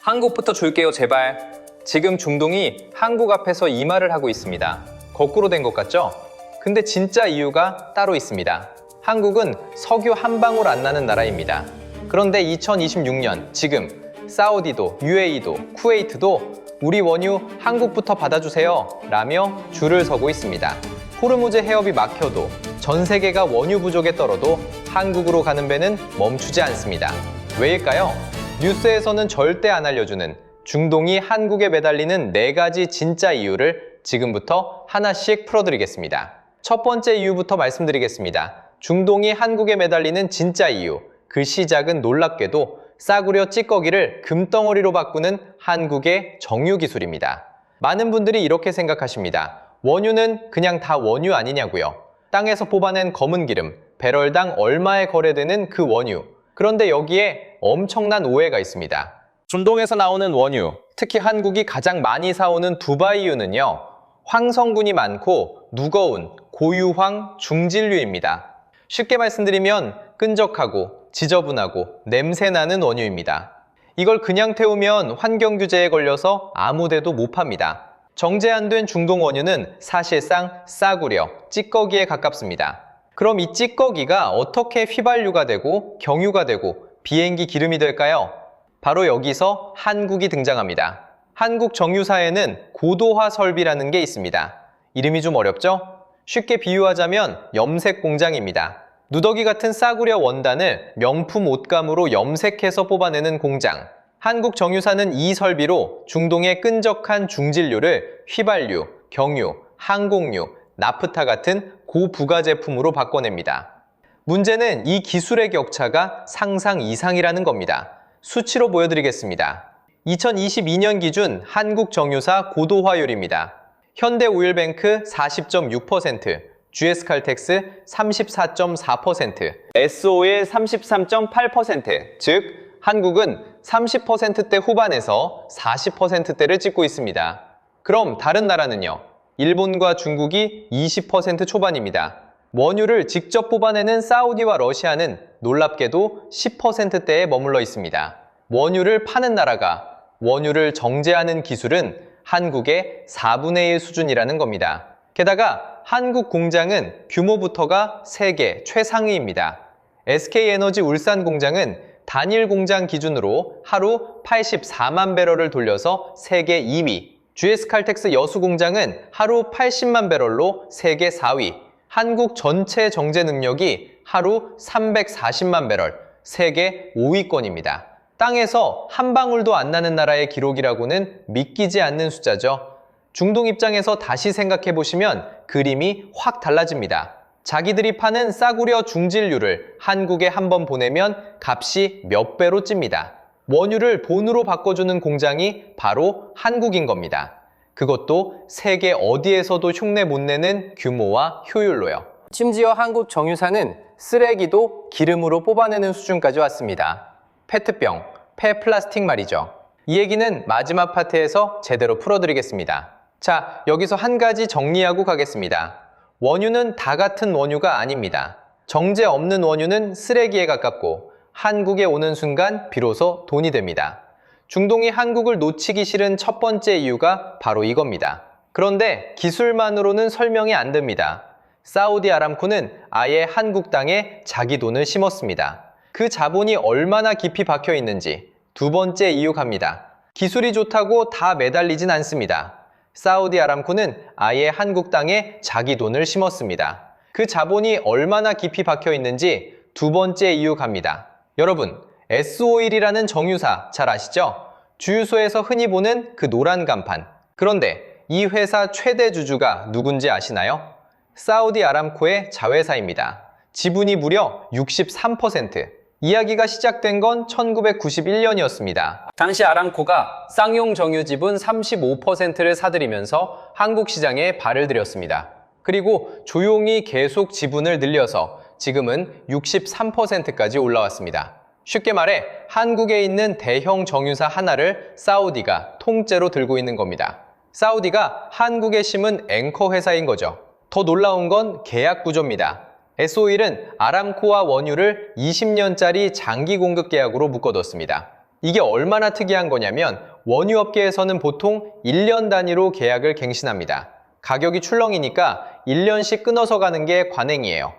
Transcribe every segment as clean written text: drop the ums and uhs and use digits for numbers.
한국부터 줄게요, 제발. 지금 중동이 한국 앞에서 이 말을 하고 있습니다. 거꾸로 된 것 같죠? 근데 진짜 이유가 따로 있습니다. 한국은 석유 한 방울 안 나는 나라입니다. 그런데 2026년 지금 사우디도, UAE도, 쿠웨이트도 우리 원유 한국부터 받아주세요 라며 줄을 서고 있습니다. 호르무즈 해협이 막혀도 전 세계가 원유 부족에 떨어도 한국으로 가는 배는 멈추지 않습니다. 왜일까요? 뉴스에서는 절대 안 알려주는 중동이 한국에 매달리는 4가지 진짜 이유를 지금부터 하나씩 풀어드리겠습니다. 첫 번째 이유부터 말씀드리겠습니다. 중동이 한국에 매달리는 진짜 이유, 그 시작은 놀랍게도 싸구려 찌꺼기를 금덩어리로 바꾸는 한국의 정유 기술입니다. 많은 분들이 이렇게 생각하십니다. 원유는 그냥 다 원유 아니냐고요. 땅에서 뽑아낸 검은 기름, 배럴당 얼마에 거래되는 그 원유. 그런데 여기에 엄청난 오해가 있습니다. 중동에서 나오는 원유, 특히 한국이 가장 많이 사오는 두바이유는요, 황성분이 많고 무거운 고유황 중진류입니다. 쉽게 말씀드리면 끈적하고 지저분하고 냄새나는 원유입니다. 이걸 그냥 태우면 환경규제에 걸려서 아무 데도 못 팝니다. 정제안된 중동 원유는 사실상 싸구려, 찌꺼기에 가깝습니다. 그럼 이 찌꺼기가 어떻게 휘발유가 되고 경유가 되고 비행기 기름이 될까요? 바로 여기서 한국이 등장합니다. 한국 정유사에는 고도화 설비라는 게 있습니다. 이름이 좀 어렵죠? 쉽게 비유하자면 염색 공장입니다. 누더기 같은 싸구려 원단을 명품 옷감으로 염색해서 뽑아내는 공장. 한국 정유사는 이 설비로 중동의 끈적한 중진류를 휘발유, 경유, 항공유, 나프타 같은 고부가 제품으로 바꿔냅니다. 문제는 이 기술의 격차가 상상 이상이라는 겁니다. 수치로 보여드리겠습니다. 2022년 기준 한국 정유사 고도화율입니다. 현대오일뱅크 40.6%, GS칼텍스 34.4%, S오일 33.8%, 즉 한국은 30%대 후반에서 40%대를 찍고 있습니다. 그럼 다른 나라는요? 일본과 중국이 20% 초반입니다. 원유를 직접 뽑아내는 사우디와 러시아는 놀랍게도 10%대에 머물러 있습니다. 원유를 파는 나라가 원유를 정제하는 기술은 한국의 4분의 1 수준이라는 겁니다. 게다가 한국 공장은 규모부터가 세계 최상위입니다. SK에너지 울산 공장은 단일 공장 기준으로 하루 84만 배럴을 돌려서 세계 2위, GS칼텍스 여수 공장은 하루 80만 배럴로 세계 4위, 한국 전체 정제 능력이 하루 340만 배럴, 세계 5위권입니다. 땅에서 한 방울도 안 나는 나라의 기록이라고는 믿기지 않는 숫자죠. 중동 입장에서 다시 생각해보시면 그림이 확 달라집니다. 자기들이 파는 싸구려 중진류를 한국에 한번 보내면 값이 몇 배로 찝니다. 원유를 돈으로 바꿔주는 공장이 바로 한국인 겁니다. 그것도 세계 어디에서도 흉내 못 내는 규모와 효율로요. 심지어 한국 정유사는 쓰레기도 기름으로 뽑아내는 수준까지 왔습니다. 페트병, 폐플라스틱 말이죠. 이 얘기는 마지막 파트에서 제대로 풀어드리겠습니다. 자, 여기서 한 가지 정리하고 가겠습니다. 원유는 다 같은 원유가 아닙니다. 정제 없는 원유는 쓰레기에 가깝고 한국에 오는 순간 비로소 돈이 됩니다. 중동이 한국을 놓치기 싫은 첫 번째 이유가 바로 이겁니다. 그런데 기술만으로는 설명이 안 됩니다. 사우디 아람코는 아예 한국 땅에 자기 돈을 심었습니다. 그 자본이 얼마나 깊이 박혀 있는지 두 번째 이유 갑니다. 기술이 좋다고 다 매달리진 않습니다. 사우디 아람코는 아예 한국 땅에 자기 돈을 심었습니다. 그 자본이 얼마나 깊이 박혀 있는지 두 번째 이유 갑니다. 여러분, S오일이라는 정유사 잘 아시죠? 주유소에서 흔히 보는 그 노란 간판. 그런데 이 회사 최대 주주가 누군지 아시나요? 사우디 아람코의 자회사입니다. 지분이 무려 63%. 이야기가 시작된 건 1991년이었습니다. 당시 아람코가 쌍용 정유 지분 35%를 사들이면서 한국 시장에 발을 들였습니다. 그리고 조용히 계속 지분을 늘려서 지금은 63%까지 올라왔습니다. 쉽게 말해 한국에 있는 대형 정유사 하나를 사우디가 통째로 들고 있는 겁니다. 사우디가 한국에 심은 앵커 회사인 거죠. 더 놀라운 건 계약 구조입니다. S오일은 아람코와 원유를 20년짜리 장기 공급 계약으로 묶어뒀습니다. 이게 얼마나 특이한 거냐면 원유업계에서는 보통 1년 단위로 계약을 갱신합니다. 가격이 출렁이니까 1년씩 끊어서 가는 게 관행이에요.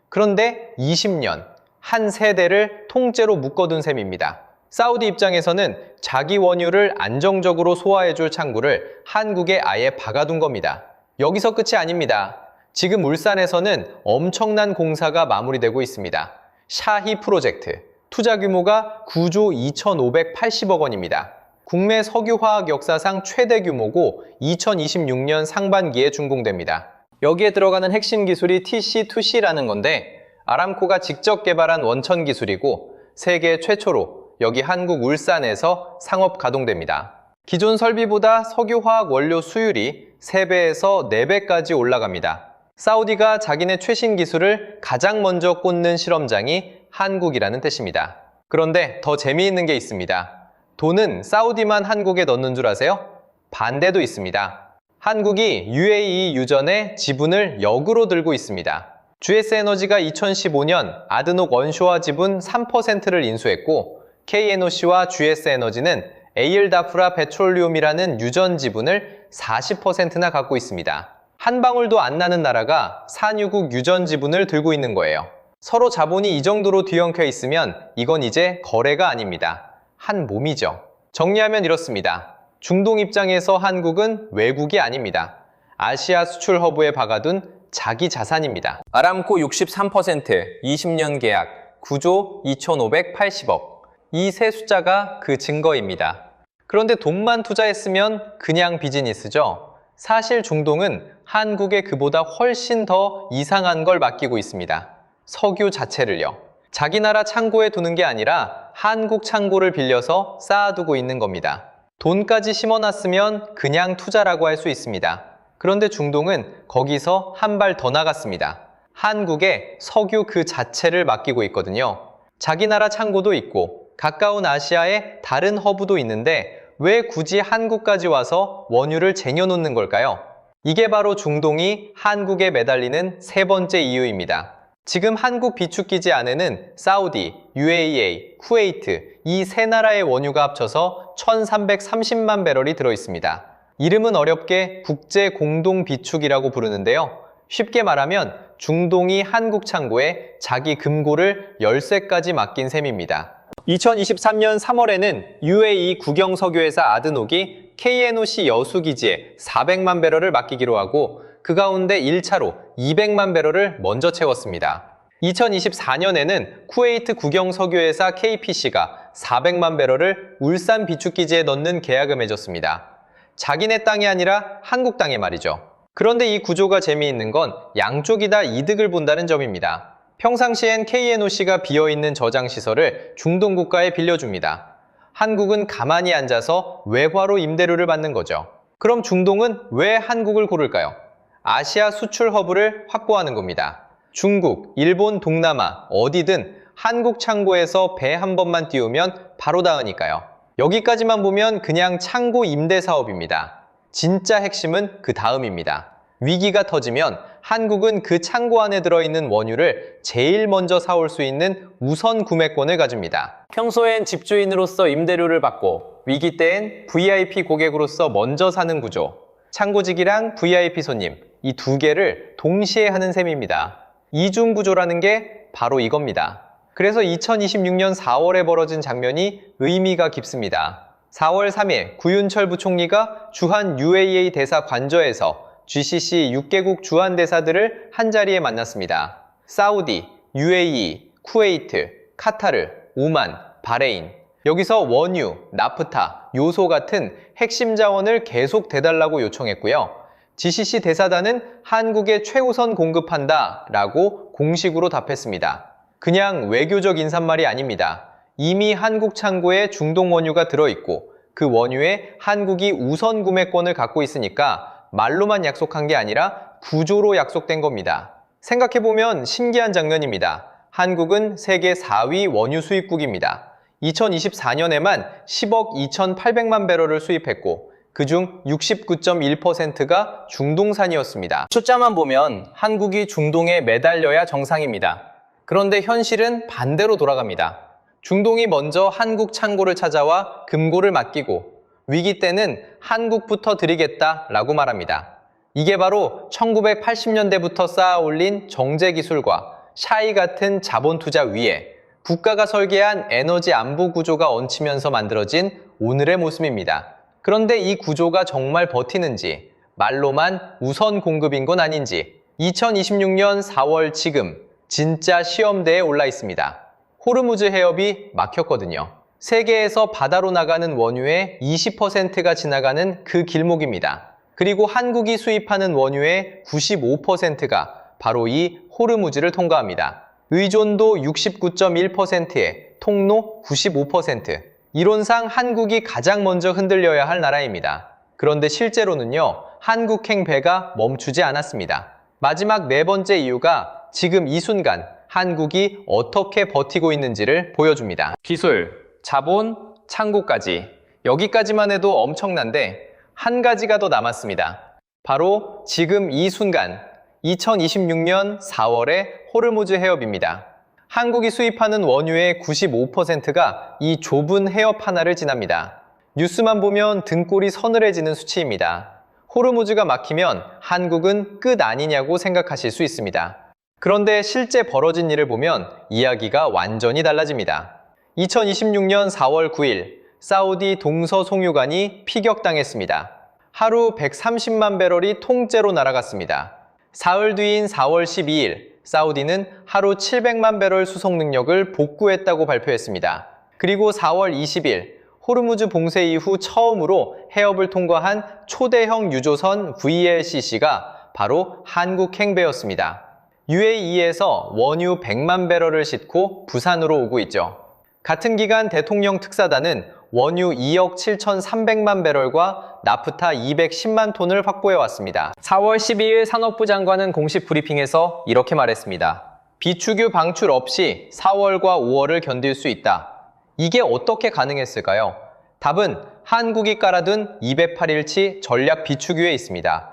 그런데 20년, 한 세대를 통째로 묶어둔 셈입니다. 사우디 입장에서는 자기 원유를 안정적으로 소화해줄 창구를 한국에 아예 박아둔 겁니다. 여기서 끝이 아닙니다. 지금 울산에서는 엄청난 공사가 마무리되고 있습니다. 샤히 프로젝트. 투자 규모가 9조 2,580억 원입니다. 국내 석유화학 역사상 최대 규모고 2026년 상반기에 준공됩니다. 여기에 들어가는 핵심 기술이 TC2C라는 건데 아람코가 직접 개발한 원천 기술이고 세계 최초로 여기 한국 울산에서 상업 가동됩니다. 기존 설비보다 석유화학 원료 수율이 3배에서 4배까지 올라갑니다. 사우디가 자기네 최신 기술을 가장 먼저 꽂는 실험장이 한국이라는 뜻입니다. 그런데 더 재미있는 게 있습니다. 돈은 사우디만 한국에 넣는 줄 아세요? 반대도 있습니다. 한국이 UAE 유전의 지분을 역으로 들고 있습니다. GS에너지가 2015년 아드녹 원쇼와 지분 3%를 인수했고 KNOC와 GS에너지는 에일다프라 페트롤리움이라는 유전 지분을 40%나 갖고 있습니다. 한 방울도 안 나는 나라가 산유국 유전 지분을 들고 있는 거예요. 서로 자본이 이 정도로 뒤엉켜 있으면 이건 이제 거래가 아닙니다. 한 몸이죠. 정리하면 이렇습니다. 중동 입장에서 한국은 외국이 아닙니다. 아시아 수출 허브에 박아둔 자기 자산입니다. 아람코 63%, 20년 계약, 9조 2,580억. 이 세 숫자가 그 증거입니다. 그런데 돈만 투자했으면 그냥 비즈니스죠. 사실 중동은 한국에 그보다 훨씬 더 이상한 걸 맡기고 있습니다. 석유 자체를요. 자기 나라 창고에 두는 게 아니라 한국 창고를 빌려서 쌓아두고 있는 겁니다. 돈까지 심어놨으면 그냥 투자라고 할 수 있습니다. 그런데 중동은 거기서 한 발 더 나갔습니다. 한국에 석유 그 자체를 맡기고 있거든요. 자기 나라 창고도 있고 가까운 아시아에 다른 허브도 있는데 왜 굳이 한국까지 와서 원유를 쟁여놓는 걸까요? 이게 바로 중동이 한국에 매달리는 세 번째 이유입니다. 지금 한국 비축기지 안에는 사우디, UAE, 쿠웨이트 이 세 나라의 원유가 합쳐서 1,330만 배럴이 들어있습니다. 이름은 어렵게 국제공동비축이라고 부르는데요. 쉽게 말하면 중동이 한국 창고에 자기 금고를 열쇠까지 맡긴 셈입니다. 2023년 3월에는 UAE 국영석유회사 아드녹이 KNOC 여수기지에 400만 배럴을 맡기기로 하고 그 가운데 1차로 200만 배럴을 먼저 채웠습니다. 2024년에는 쿠웨이트 국영석유회사 KPC가 400만 배럴을 울산 비축기지에 넣는 계약을 맺었습니다. 자기네 땅이 아니라 한국 땅에 말이죠. 그런데 이 구조가 재미있는 건 양쪽이 다 이득을 본다는 점입니다. 평상시엔 KNOC가 비어있는 저장시설을 중동 국가에 빌려줍니다. 한국은 가만히 앉아서 외화로 임대료를 받는 거죠. 그럼 중동은 왜 한국을 고를까요? 아시아 수출 허브를 확보하는 겁니다. 중국, 일본, 동남아 어디든 한국 창고에서 배 한 번만 띄우면 바로 닿으니까요. 여기까지만 보면 그냥 창고 임대 사업입니다. 진짜 핵심은 그 다음입니다. 위기가 터지면 한국은 그 창고 안에 들어있는 원유를 제일 먼저 사올 수 있는 우선 구매권을 가집니다. 평소엔 집주인으로서 임대료를 받고 위기 때엔 VIP 고객으로서 먼저 사는 구조. 창고직이랑 VIP 손님, 이 두 개를 동시에 하는 셈입니다. 이중 구조라는 게 바로 이겁니다. 그래서 2026년 4월에 벌어진 장면이 의미가 깊습니다. 4월 3일 구윤철 부총리가 주한 UAE 대사 관저에서 GCC 6개국 주한 대사들을 한자리에 만났습니다. 사우디, UAE, 쿠웨이트, 카타르, 오만, 바레인. 여기서 원유, 나프타, 요소 같은 핵심 자원을 계속 대달라고 요청했고요. GCC 대사단은 한국에 최우선 공급한다 라고 공식으로 답했습니다. 그냥 외교적 인사말이 아닙니다. 이미 한국 창고에 중동 원유가 들어있고 그 원유에 한국이 우선 구매권을 갖고 있으니까 말로만 약속한 게 아니라 구조로 약속된 겁니다. 생각해보면 신기한 장면입니다. 한국은 세계 4위 원유 수입국입니다. 2024년에만 10억 2,800만 배럴을 수입했고 그중 69.1%가 중동산이었습니다. 숫자만 보면 한국이 중동에 매달려야 정상입니다. 그런데 현실은 반대로 돌아갑니다. 중동이 먼저 한국 창고를 찾아와 금고를 맡기고 위기 때는 한국부터 드리겠다라고 말합니다. 이게 바로 1980년대부터 쌓아 올린 정제 기술과 샤이 같은 자본 투자 위에 국가가 설계한 에너지 안보 구조가 얹히면서 만들어진 오늘의 모습입니다. 그런데 이 구조가 정말 버티는지, 말로만 우선 공급인 건 아닌지 2026년 4월 지금 진짜 시험대에 올라 있습니다. 호르무즈 해협이 막혔거든요. 세계에서 바다로 나가는 원유의 20%가 지나가는 그 길목입니다. 그리고 한국이 수입하는 원유의 95%가 바로 이 호르무즈를 통과합니다. 의존도 69.1%에 통로 95%. 이론상 한국이 가장 먼저 흔들려야 할 나라입니다. 그런데 실제로는요, 한국행 배가 멈추지 않았습니다. 마지막 네 번째 이유가 지금 이 순간 한국이 어떻게 버티고 있는지를 보여줍니다. 기술, 자본, 창고까지. 여기까지만 해도 엄청난데 한 가지가 더 남았습니다. 바로 지금 이 순간 2026년 4월의 호르무즈 해협입니다. 한국이 수입하는 원유의 95%가 이 좁은 해협 하나를 지납니다. 뉴스만 보면 등골이 서늘해지는 수치입니다. 호르무즈가 막히면 한국은 끝 아니냐고 생각하실 수 있습니다. 그런데 실제 벌어진 일을 보면 이야기가 완전히 달라집니다. 2026년 4월 9일 사우디 동서송유관이 피격당했습니다. 하루 130만 배럴이 통째로 날아갔습니다. 사흘 뒤인 4월 12일 사우디는 하루 700만 배럴 수송 능력을 복구했다고 발표했습니다. 그리고 4월 20일 호르무즈 봉쇄 이후 처음으로 해협을 통과한 초대형 유조선 VLCC가 바로 한국 행배였습니다. UAE에서 원유 100만 배럴을 싣고 부산으로 오고 있죠. 같은 기간 대통령 특사단은 원유 2억 7,300만 배럴과 나프타 210만 톤을 확보해왔습니다. 4월 12일 산업부 장관은 공식 브리핑에서 이렇게 말했습니다. 비축유 방출 없이 4월과 5월을 견딜 수 있다. 이게 어떻게 가능했을까요? 답은 한국이 깔아둔 208일치 전략 비축유에 있습니다.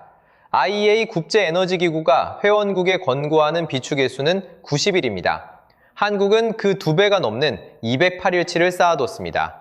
IEA 국제에너지기구가 회원국에 권고하는 비축일 수는 90일입니다. 한국은 그 2배가 넘는 208일치를 쌓아뒀습니다.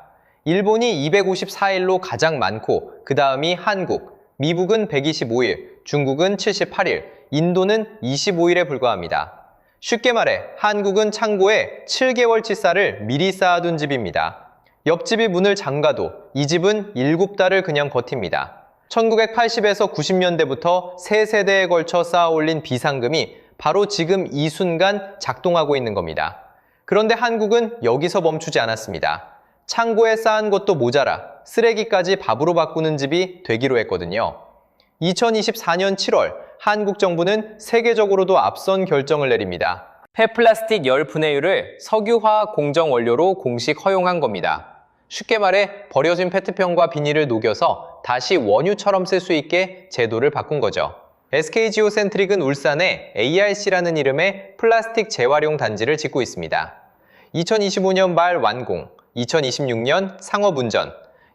일본이 254일로 가장 많고 그 다음이 한국, 미국은 125일, 중국은 78일, 인도는 25일에 불과합니다. 쉽게 말해 한국은 창고에 7개월치 쌀을 미리 쌓아둔 집입니다. 옆집이 문을 잠가도 이 집은 7달을 그냥 버팁니다. 1980에서 90년대부터 3세대에 걸쳐 쌓아올린 비상금이 바로 지금 이 순간 작동하고 있는 겁니다. 그런데 한국은 여기서 멈추지 않았습니다. 창고에 쌓은 것도 모자라 쓰레기까지 밥으로 바꾸는 집이 되기로 했거든요. 2024년 7월 한국 정부는 세계적으로도 앞선 결정을 내립니다. 폐플라스틱 열 분해율을 석유화학 공정 원료로 공식 허용한 겁니다. 쉽게 말해 버려진 페트병과 비닐을 녹여서 다시 원유처럼 쓸 수 있게 제도를 바꾼 거죠. SK지오센트릭은 울산에 ARC라는 이름의 플라스틱 재활용 단지를 짓고 있습니다. 2025년 말 완공, 2026년 상업운전,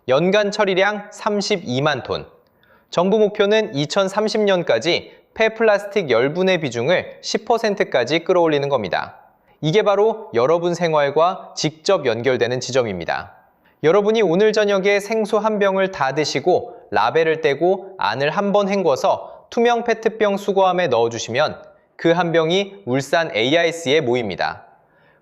연간 처리량 32만 톤. 정부 목표는 2030년까지 폐플라스틱 열분해 비중을 10%까지 끌어올리는 겁니다. 이게 바로 여러분 생활과 직접 연결되는 지점입니다. 여러분이 오늘 저녁에 생수 한 병을 다 드시고 라벨을 떼고 안을 한번 헹궈서 투명 페트병 수거함에 넣어주시면 그 한 병이 울산 ARC에 모입니다.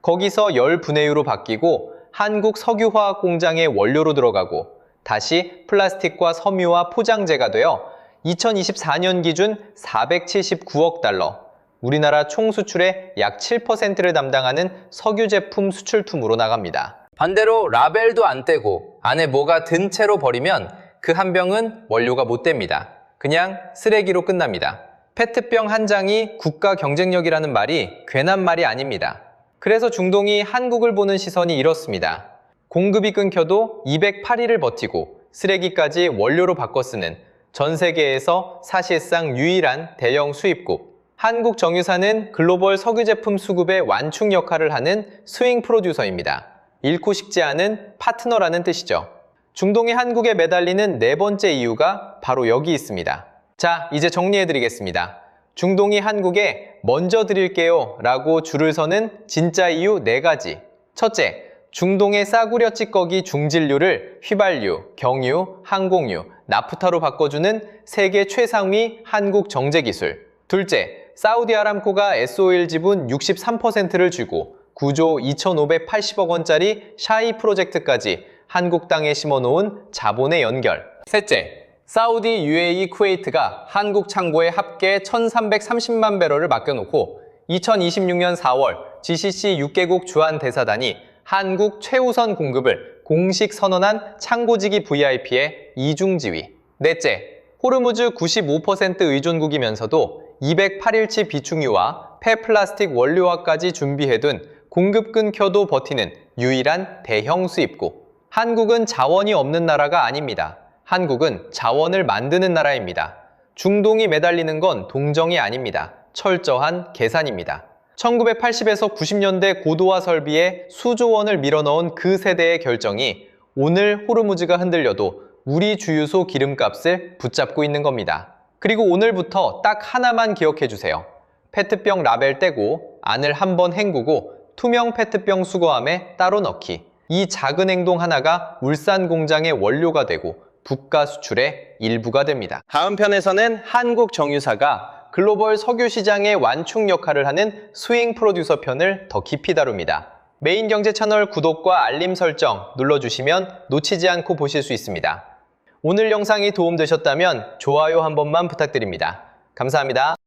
거기서 열 분해유로 바뀌고 한국 석유화학 공장의 원료로 들어가고 다시 플라스틱과 섬유와 포장재가 되어 2024년 기준 479억 달러, 우리나라 총 수출의 약 7%를 담당하는 석유 제품 수출품으로 나갑니다. 반대로 라벨도 안 떼고 안에 뭐가 든 채로 버리면 그 한 병은 원료가 못 됩니다. 그냥 쓰레기로 끝납니다. 페트병 한 장이 국가 경쟁력이라는 말이 괜한 말이 아닙니다. 그래서 중동이 한국을 보는 시선이 이렇습니다. 공급이 끊겨도 208일을 버티고 쓰레기까지 원료로 바꿔 쓰는 전 세계에서 사실상 유일한 대형 수입국. 한국 정유사는 글로벌 석유 제품 수급의 완충 역할을 하는 스윙 프로듀서입니다. 잃고 싶지 않은 파트너라는 뜻이죠. 중동이 한국에 매달리는 네 번째 이유가 바로 여기 있습니다. 자, 이제 정리해드리겠습니다. 중동이 한국에 먼저 드릴게요 라고 줄을 서는 진짜 이유 4가지. 첫째, 중동의 싸구려 찌꺼기 중진류를 휘발유, 경유, 항공유, 나프타로 바꿔주는 세계 최상위 한국 정제기술. 둘째, 사우디 아람코가 S-오일 지분 63%를 쥐고 9조 2,580억 원짜리 샤이 프로젝트까지 한국 땅에 심어놓은 자본의 연결. 셋째, 사우디, UAE, 쿠웨이트가 한국 창고에 합계 1,330만 배럴을 맡겨놓고 2026년 4월 GCC 6개국 주한 대사단이 한국 최우선 공급을 공식 선언한 창고지기 VIP의 이중지위. 넷째, 호르무즈 95% 의존국이면서도 208일치 비축유와 폐플라스틱 원료화까지 준비해둔 공급 끊겨도 버티는 유일한 대형 수입국. 한국은 자원이 없는 나라가 아닙니다. 한국은 자원을 만드는 나라입니다. 중동이 매달리는 건 동정이 아닙니다. 철저한 계산입니다. 1980에서 90년대 고도화 설비에 수조 원을 밀어넣은 그 세대의 결정이 오늘 호르무즈가 흔들려도 우리 주유소 기름값을 붙잡고 있는 겁니다. 그리고 오늘부터 딱 하나만 기억해 주세요. 페트병 라벨 떼고 안을 한번 헹구고 투명 페트병 수거함에 따로 넣기. 이 작은 행동 하나가 울산 공장의 원료가 되고 부가 수출의 일부가 됩니다. 다음 편에서는 한국 정유사가 글로벌 석유 시장의 완충 역할을 하는 스윙 프로듀서 편을 더 깊이 다룹니다. 메인 경제 채널 구독과 알림 설정 눌러주시면 놓치지 않고 보실 수 있습니다. 오늘 영상이 도움되셨다면 좋아요 한 번만 부탁드립니다. 감사합니다.